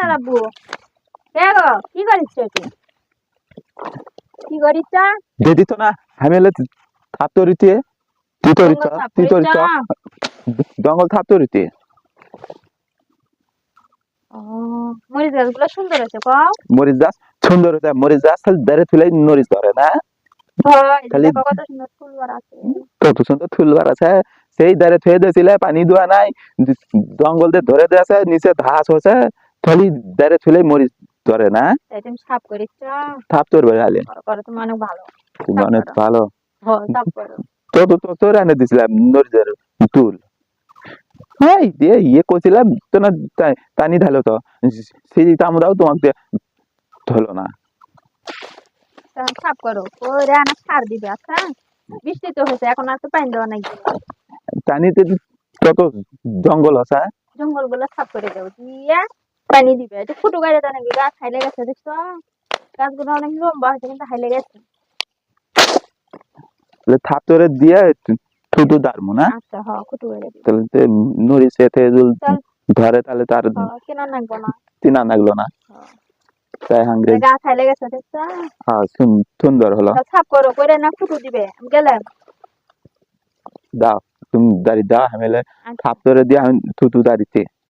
সারাবো কে গো কি করিস তুই কি করিস দিদি তো না হামেলে থাপতরিতে জঙ্গল সাফ করিস জঙ্গল থাপতরিতে ও মরিচ গাছগুলো সুন্দর আছে কও মরিচ গাছ সুন্দর হতে মরিচ গাছ খালি দাঁড়ে তুলে নরিচ ধরে না হয় খালি দেখো কত সুন্দর ফুল বার আছে কত সুন্দর ফুলবার আছে সেই দাঁড়ে থুয়ে দিয়েছিলে পানি দেওয়া নাই জঙ্গল দিয়ে ধরে দিয়েছে নিচে ঘাস হচ্ছে খালি দাঁড়ে তুলে মরিচ ধরে না তাই তুমি সাফ করিস থাপ তোর বেড়ালে করো তুমি অনেক ভালো অনেক ভালো হয় সাফ করো তোর এনে দিছিলাম নরিচের তুল হ্যাঁ দিয়ে ইয়ে করছিলাম তো না টানি ঢালো তো সেই তামরাও তোমাকে ধরলো না সাফ করো ওরে না সার দিবে আচ্ছা বৃষ্টি তো হয়েছে এখন আর তো পানি দেওয়া নাই টানিতে কত জঙ্গল আছে জঙ্গল গুলো সাফ করে দেবো দিয়ে পানি দিবে এটা ফুটো গাড়ি দেয় নাকি গাছ হাইলে গেছে দেখছো গাছগুলো অনেক লম্বা হয়েছে কিন্তু হাইলে গেছে থাপ তোরে দিয়ে থুতু দাঁড়মু না আচ্ছা হ্যাঁ ফুটো গাড়ি দিবে তাহলে নরিচ এতে ধরে তাহলে তার কেনা নাকবো না চিনা লাগলো না তাই হাঙ্গে গাছ হাইলে গেছে দেখছো হ্যাঁ সুন্দর হলো সাফ করো করে না ফুটো দিবে আমি গেলাম দাও তুমি দাঁড়িয়ে দাও হামেলে থাপ তোরে দিয়ে আমি থুতু দাঁড়িতে